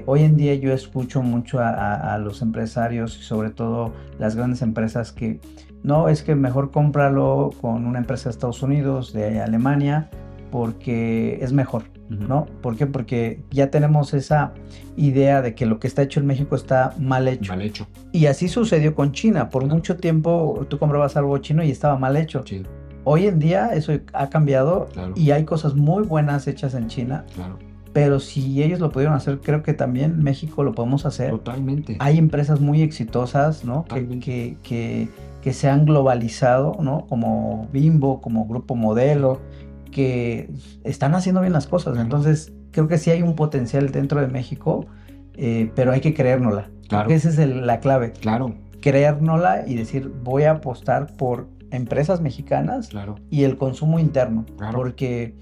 Hoy en día yo escucho mucho a los empresarios y sobre todo las grandes empresas que no, es que mejor cómpralo con una empresa de Estados Unidos, de Alemania, porque es mejor, ¿no? ¿Por qué? Porque ya tenemos esa idea de que lo que está hecho en México está mal hecho. Mal hecho. Y así sucedió con China. Por mucho tiempo tú comprabas algo chino y estaba mal hecho. Sí. Hoy en día eso ha cambiado, Claro. y hay cosas muy buenas hechas en China. Claro. Pero si ellos lo pudieron hacer, creo que también México lo podemos hacer. Totalmente. Hay empresas muy exitosas, ¿no? Que se han globalizado, ¿no? Como Bimbo, como Grupo Modelo, que están haciendo bien las cosas. Claro. Entonces, creo que sí hay un potencial dentro de México, pero hay que creérnosla. Claro. Porque esa es la clave. Claro. Creérnosla y decir, voy a apostar por empresas mexicanas. Claro. Y el consumo interno. Claro. Porque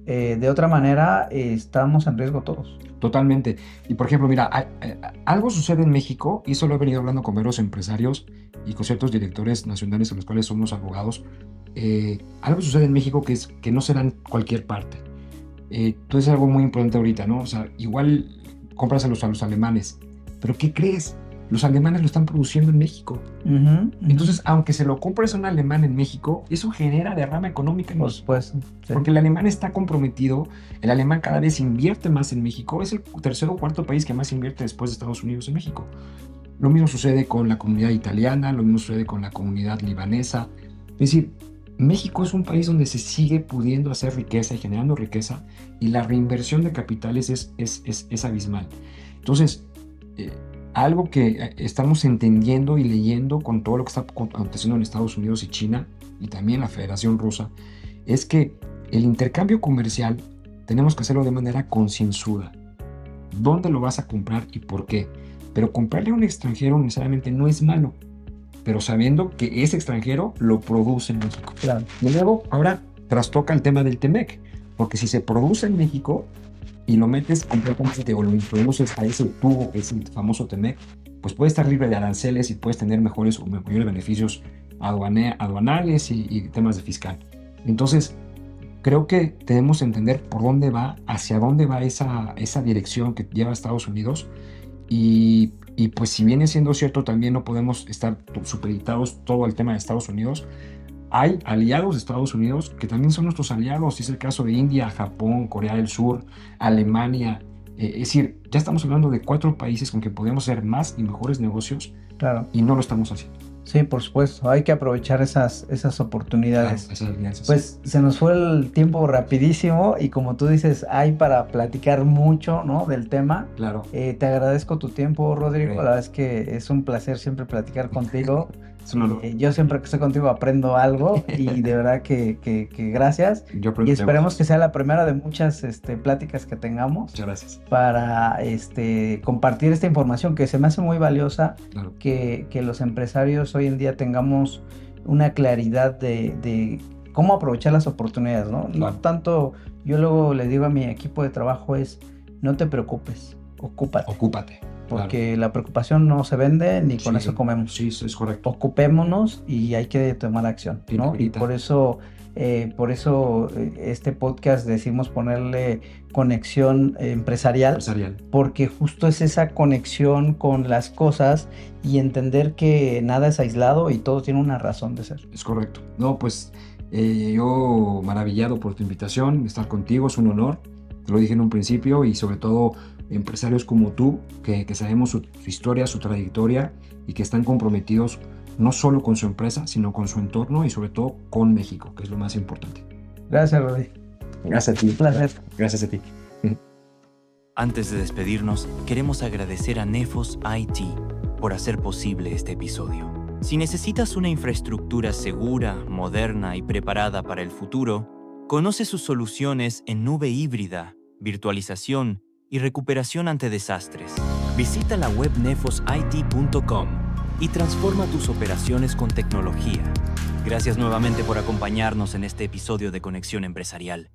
de otra manera estamos en riesgo todos. Totalmente. Y por ejemplo, mira, algo sucede en México, y eso lo he venido hablando con varios empresarios y con ciertos directores nacionales a los cuales somos abogados. Algo sucede en México que es que no será en cualquier parte. Entonces es algo muy importante ahorita, ¿no? O sea, igual compras a los alemanes, pero ¿qué crees? Los alemanes lo están produciendo en México. Entonces, aunque se lo compres a un alemán en México, eso genera derrama económica en México. Pues, sí. Porque el alemán está comprometido, el alemán cada vez invierte más en México, es el tercer o cuarto país que más invierte después de Estados Unidos en México. Lo mismo sucede con la comunidad italiana, lo mismo sucede con la comunidad libanesa. Es decir, México es un país donde se sigue pudiendo hacer riqueza y generando riqueza, y la reinversión de capitales es abismal. Entonces, algo que estamos entendiendo y leyendo con todo lo que está aconteciendo en Estados Unidos y China, y también la Federación Rusa, es que el intercambio comercial tenemos que hacerlo de manera concienzuda. ¿Dónde lo vas a comprar y por qué? Pero comprarle a un extranjero necesariamente no es malo, pero sabiendo que ese extranjero lo produce en México. Claro. Y luego, ahora trastoca el tema del Temec, porque si se produce en México y lo metes completamente o lo introduces a ese tubo, que es el famoso Temec, pues puede estar libre de aranceles y puedes tener mayores beneficios aduanales y temas de fiscal. Entonces, creo que debemos entender por dónde va, hacia dónde va esa dirección que lleva Estados Unidos, y pues si viene siendo cierto, también no podemos estar supeditados todo el tema de Estados Unidos. Hay aliados de Estados Unidos que también son nuestros aliados, es el caso de India, Japón, Corea del Sur, Alemania. Es decir, ya estamos hablando de 4 países con que podemos hacer más y mejores negocios. Claro. Y no lo estamos haciendo. Sí, por supuesto, hay que aprovechar esas oportunidades. Claro, esas alianzas. Pues se nos fue el tiempo rapidísimo, y como tú dices, hay para platicar mucho, ¿no? Del tema. Claro. Te agradezco tu tiempo, Rodrigo. Sí. La verdad es que es un placer siempre platicar contigo. Es un honor. Yo siempre que estoy contigo aprendo algo, y de verdad que gracias. Yo aprendo. Y esperemos que sea la primera de muchas pláticas que tengamos. Muchas gracias. Para compartir esta información que se me hace muy valiosa. Claro. Que los empresarios hoy en día tengamos una claridad de cómo aprovechar las oportunidades, ¿no? Claro. No tanto, yo luego le digo a mi equipo de trabajo no te preocupes, ocúpate. Porque la preocupación no se vende, ni con eso comemos. Sí, eso es correcto. Ocupémonos y hay que tomar acción, ¿no? Y por eso este podcast decimos ponerle conexión empresarial, porque justo es esa conexión con las cosas y entender que nada es aislado y todo tiene una razón de ser. Es correcto. No, pues yo maravillado por tu invitación, estar contigo es un honor, te lo dije en un principio, y sobre todo empresarios como tú, que sabemos su historia, su trayectoria, y que están comprometidos no solo con su empresa, sino con su entorno y sobre todo con México, que es lo más importante. Gracias, Rodri. Gracias a ti. Un placer. Gracias a ti. Antes de despedirnos, queremos agradecer a Nefos IT por hacer posible este episodio. Si necesitas una infraestructura segura, moderna y preparada para el futuro, conoce sus soluciones en nube híbrida, virtualización y recuperación ante desastres. Visita la web nefosit.com y transforma tus operaciones con tecnología. Gracias nuevamente por acompañarnos en este episodio de Conexión Empresarial.